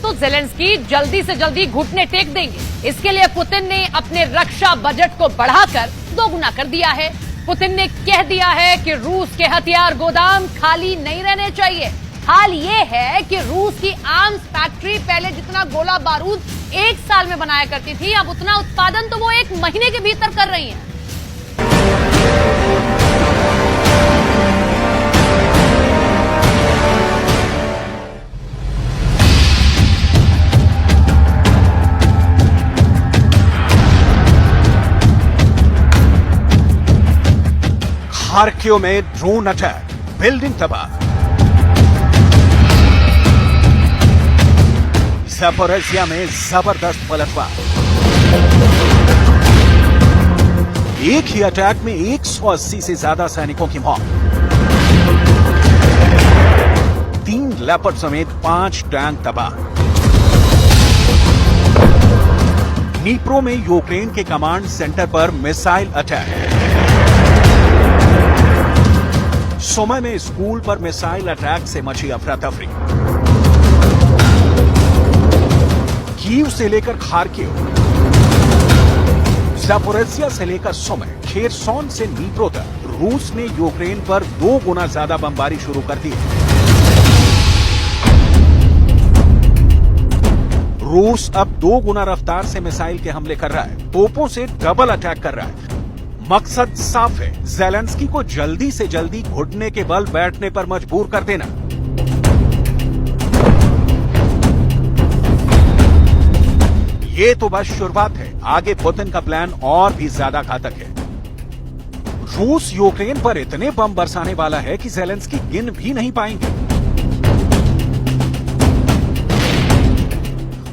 तो जेलेंस्की जल्दी से जल्दी घुटने टेक देंगे। इसके लिए पुतिन ने अपने रक्षा बजट को बढ़ाकर दोगुना कर दिया है। पुतिन ने कह दिया है कि रूस के हथियार गोदाम खाली नहीं रहने चाहिए। हाल ये है कि रूस की आर्म्स फैक्ट्री पहले जितना गोला बारूद 1 साल में बनाया करती थी, अब उतना उत्पादन तो वो 1 महीने के भीतर कर रही है। खार्किव में ड्रोन अटैक, बिल्डिंग तबाह। ज़पोरिज़िया में जबरदस्त पलटवार। एक ही अटैक में 180 से ज्यादा सैनिकों की मौत। 3 लेपर्ड समेत 5 टैंक तबाह। नीप्रो में यूक्रेन के कमांड सेंटर पर मिसाइल अटैक। सुमा में स्कूल पर मिसाइल अटैक से मची अफरा तफरी। कीव से लेकर खार्किव, ज़पोरिज़िया से लेकर सुमा, खेरसोन से नीप्रो तक रूस ने यूक्रेन पर 2 गुना ज्यादा बमबारी शुरू कर दी। रूस अब 2 गुना रफ्तार से मिसाइल के हमले कर रहा है, तोपों से डबल अटैक कर रहा है। मकसद साफ है, ज़ेलेंस्की को जल्दी से जल्दी घुटने के बल बैठने पर मजबूर कर देना। ये तो बस शुरुआत है, आगे पुतिन का प्लान और भी ज्यादा घातक है। रूस यूक्रेन पर इतने बम बरसाने वाला है कि ज़ेलेंस्की गिन भी नहीं पाएंगे।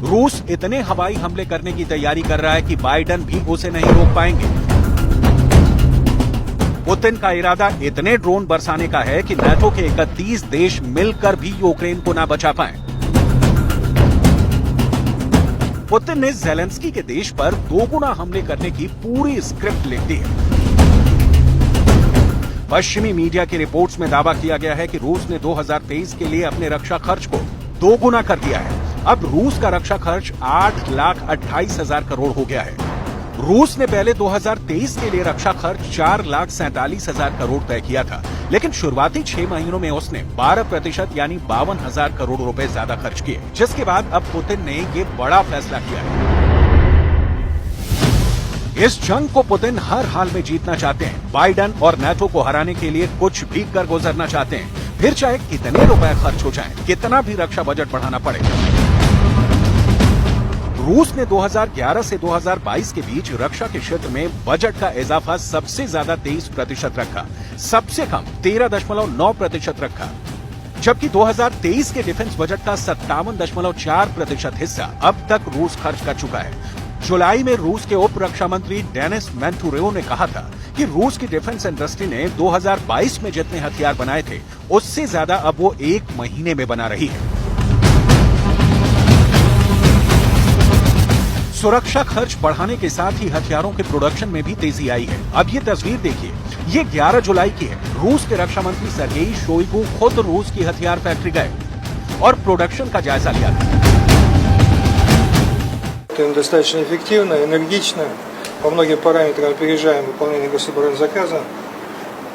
रूस इतने हवाई हमले करने की तैयारी कर रहा है कि बाइडेन भी उसे नहीं रोक पाएंगे। पुतिन का इरादा इतने ड्रोन बरसाने का है कि नाटो के 31 देश मिलकर भी यूक्रेन को ना बचा पाए। पुतिन ने ज़ेलेंस्की के देश पर 2 गुना हमले करने की पूरी स्क्रिप्ट लिख दी है। पश्चिमी मीडिया की रिपोर्ट्स में दावा किया गया है कि रूस ने 2023 के लिए अपने रक्षा खर्च को 2 गुना कर दिया है। अब रूस का रक्षा खर्च 8,28,000 करोड़ हो गया है। रूस ने पहले 2023 के लिए रक्षा खर्च 4,47,000 करोड़ तय किया था, लेकिन शुरुआती 6 महीनों में उसने 12% यानी 52,000 करोड़ रुपए ज्यादा खर्च किए, जिसके बाद अब पुतिन ने ये बड़ा फैसला किया है। इस जंग को पुतिन हर हाल में जीतना चाहते हैं। बाइडेन और नाटो को हराने के लिए कुछ भी कर गुजरना चाहते हैं, फिर चाहे कितने रुपए खर्च हो जाएं, कितना भी रक्षा बजट बढ़ाना पड़े। रूस ने 2011 से 2022 के बीच रक्षा के क्षेत्र में बजट का इजाफा सबसे ज्यादा 23% रखा, सबसे कम 13.9% रखा, जबकि 2023 के डिफेंस बजट का 57.4% हिस्सा अब तक रूस खर्च कर चुका है। जुलाई में रूस के उप रक्षा मंत्री डेनिस मेंटुरेव ने कहा था कि रूस की डिफेंस इंडस्ट्री ने 2022 में जितने हथियार बनाए थे, उससे ज्यादा अब वो 1 महीने में बना रही है। सुरक्षा खर्च बढ़ाने के साथ ही हथियारों के प्रोडक्शन में भी तेजी आई है। अब ये तस्वीर देखिए, ये 11 जुलाई की है। रूस के रक्षा मंत्री सर्गेई शोइगु खुद रूस की हथियार फैक्ट्री गए और प्रोडक्शन का जायजा लिया था। Достаточно эффективно, энергично. По многим параметрам опережаем выполнение гособоронзаказа.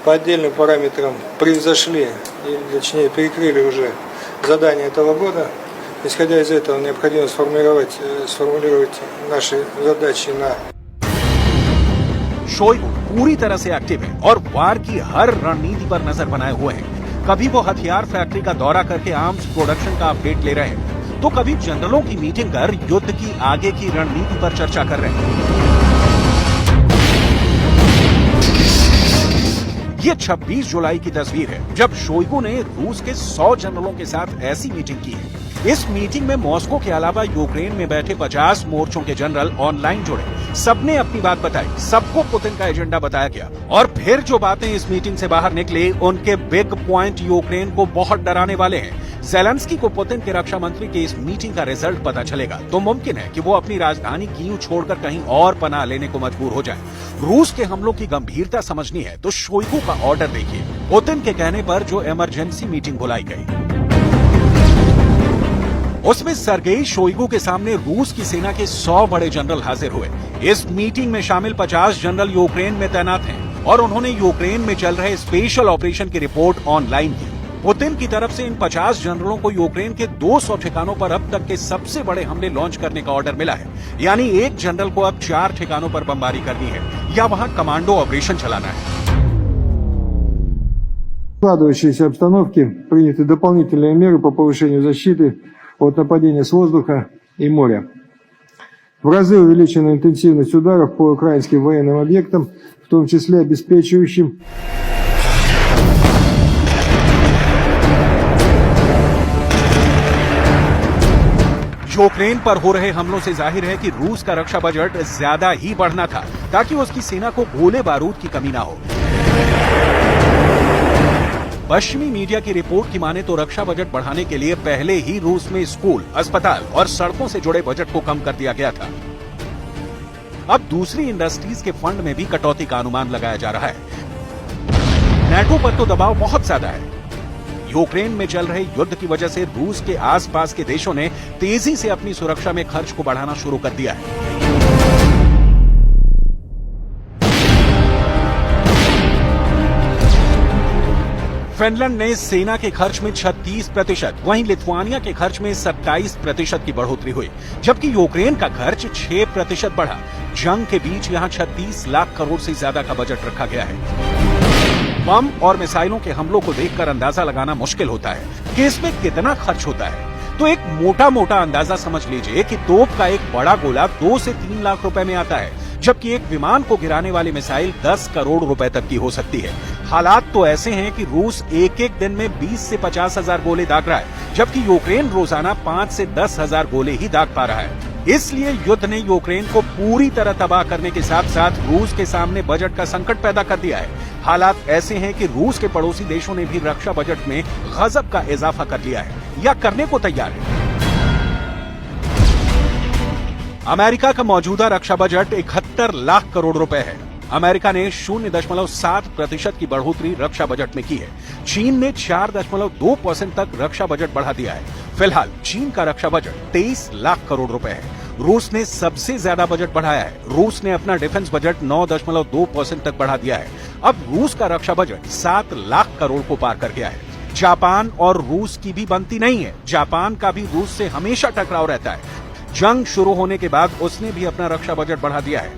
По отдельным параметрам превзошли, или точнее перекрыли уже задания этого года. Исходя из этого, необходимо сформулировать наши задачи на... शोइगु पूरी तरह से एक्टिव है और वार की हर रणनीति पर नजर बनाए हुए हैं। कभी वो हथियार फैक्ट्री का दौरा करके आर्म्स प्रोडक्शन का अपडेट ले रहे हैं, तो कभी जनरलों की मीटिंग कर युद्ध की आगे की रणनीति पर चर्चा कर रहे हैं। ये 26 जुलाई की तस्वीर है, जब शोइगु ने रूस के 100 जनरलों के साथ ऐसी मीटिंग की है। इस मीटिंग में मॉस्को के अलावा यूक्रेन में बैठे 50 मोर्चों के जनरल ऑनलाइन जुड़े। सबने अपनी बात बताई, सबको पुतिन का एजेंडा बताया गया और फिर जो बातें इस मीटिंग से बाहर निकली, उनके बिग पॉइंट यूक्रेन को बहुत डराने वाले हैं। ज़ेलेंस्की को पुतिन के रक्षा मंत्री के इस मीटिंग का रिजल्ट पता चलेगा तो मुमकिन है कि वो अपनी राजधानी कीव छोड़कर कहीं और पनाह लेने को मजबूर हो जाए। रूस के हमलों की गंभीरता समझनी है तो शोइगु का ऑर्डर देखिए। पुतिन के कहने पर जो इमरजेंसी मीटिंग बुलाई गई, उसमें सर्गेई शोइगु के सामने रूस की सेना के 100 बड़े जनरल हाजिर हुए। इस मीटिंग में शामिल 50 जनरल यूक्रेन में तैनात हैं और उन्होंने यूक्रेन में चल रहे स्पेशल ऑपरेशन की रिपोर्ट ऑनलाइन की। पुतिन की तरफ से इन 50 जनरलों को यूक्रेन के 200 ठिकानों पर अब तक के सबसे बड़े हमले लॉन्च करने का ऑर्डर मिला है। यानी एक जनरल को अब 4 ठिकानों पर बमबारी करनी है या वहां कमांडो ऑपरेशन चलाना है। В складывающейся обстановке приняты дополнительные меры по повышению защиты от нападения с воздуха и моря. В разы увеличена интенсивность ударов по украинским военным объектам, в том числе обеспечивающим यूक्रेन पर हो रहे हमलों से जाहिर है कि रूस का रक्षा बजट ज्यादा ही बढ़ना था ताकि उसकी सेना को गोले बारूद की कमी ना हो। पश्चिमी मीडिया की रिपोर्ट की माने तो रक्षा बजट बढ़ाने के लिए पहले ही रूस में स्कूल, अस्पताल और सड़कों से जुड़े बजट को कम कर दिया गया था। अब दूसरी इंडस्ट्रीज के फंड में भी कटौती का अनुमान लगाया जा रहा है। नेटो पर तो दबाव बहुत ज्यादा है। यूक्रेन में चल रहे युद्ध की वजह से रूस के आसपास के देशों ने तेजी से अपनी सुरक्षा में खर्च को बढ़ाना शुरू कर दिया है। फिनलैंड ने सेना के खर्च में 36%, वहीं लिथुआनिया के खर्च में 27% की बढ़ोतरी हुई, जबकि यूक्रेन का खर्च 6% बढ़ा। जंग के बीच यहां 36 लाख करोड़ से ज्यादा का बजट रखा गया है। बम और मिसाइलों के हमलों को देखकर अंदाजा लगाना मुश्किल होता है कि इसमें कितना खर्च होता है। तो एक मोटा मोटा अंदाजा समझ लीजिए कि तोप का एक बड़ा गोला 2 से 3 लाख रुपए में आता है, जबकि एक विमान को गिराने वाली मिसाइल 10 करोड़ रुपए तक की हो सकती है। हालात तो ऐसे हैं कि रूस एक एक दिन में 20 से 50 हजार गोले दाग रहा है, जबकि यूक्रेन रोजाना 5 से 10 हजार गोले ही दाग पा रहा है। इसलिए युद्ध ने यूक्रेन को पूरी तरह तबाह करने के साथ साथ रूस के सामने बजट का संकट पैदा कर दिया है। हालात ऐसे हैं कि रूस के पड़ोसी देशों ने भी रक्षा बजट में गजब का इजाफा कर लिया है या करने को तैयार है। अमेरिका का मौजूदा रक्षा बजट 71 लाख करोड़ रुपए है। अमेरिका ने 0.7% की बढ़ोतरी रक्षा बजट में की है। चीन ने 4.2% तक रक्षा बजट बढ़ा दिया है। फिलहाल चीन का रक्षा बजट 23 लाख करोड़ रुपए है। रूस ने सबसे ज्यादा बजट बढ़ाया है। रूस ने अपना डिफेंस बजट 9.2% तक बढ़ा दिया है। अब रूस का रक्षा बजट 7 लाख करोड़ को पार कर गया है। जापान और रूस की भी बनती नहीं है। जापान का भी रूस से हमेशा टकराव रहता है। जंग शुरू होने के बाद उसने भी अपना रक्षा बजट बढ़ा दिया है।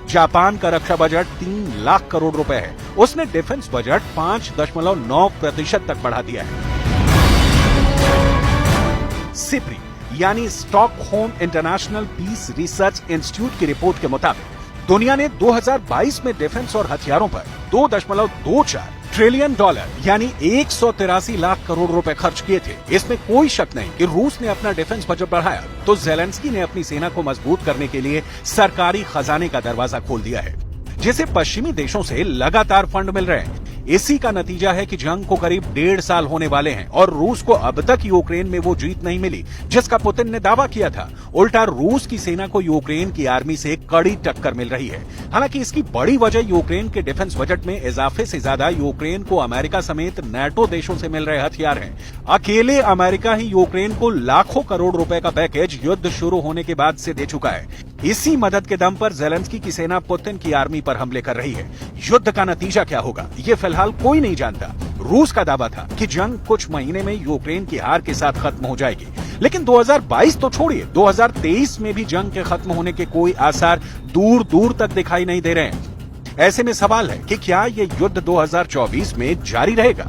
जापान का रक्षा बजट 3 लाख करोड़ रुपए है। उसने डिफेंस बजट 5.9% तक बढ़ा दिया है। सिप्री यानी Stockholm International Peace Research Institute की रिपोर्ट के मुताबिक दुनिया ने 2022 में डिफेंस और हथियारों पर 2.24 ट्रिलियन डॉलर यानी 183 लाख करोड़ रुपए खर्च किए थे। इसमें कोई शक नहीं कि रूस ने अपना डिफेंस बजट बढ़ाया तो ज़ेलेंस्की ने अपनी सेना को मजबूत करने के लिए सरकारी खजाने का दरवाजा खोल दिया है, जिसे पश्चिमी देशों से लगातार फंड मिल रहे हैं। इसी का नतीजा है कि जंग को करीब 1.5 साल होने वाले हैं और रूस को अब तक यूक्रेन में वो जीत नहीं मिली जिसका पुतिन ने दावा किया था। उल्टा रूस की सेना को यूक्रेन की आर्मी से कड़ी टक्कर मिल रही है। हालांकि इसकी बड़ी वजह यूक्रेन के डिफेंस बजट में इजाफे से ज्यादा यूक्रेन को अमेरिका समेत नेटो देशों से मिल रहे हथियार हैं। अकेले अमेरिका ही यूक्रेन को लाखों करोड़ रुपए का पैकेज युद्ध शुरू होने के बाद से दे चुका है। इसी मदद के दम पर ज़ेलेंस्की की सेना पुतिन की आर्मी पर हमले कर रही है। युद्ध का नतीजा क्या होगा ये फिलहाल कोई नहीं जानता। रूस का दावा था कि जंग कुछ महीने में यूक्रेन की हार के साथ खत्म हो जाएगी, लेकिन 2022 तो छोड़िए 2023 में भी जंग के खत्म होने के कोई आसार दूर दूर तक दिखाई नहीं दे रहे हैं। ऐसे में सवाल है कि क्या ये युद्ध 2024 में जारी रहेगा।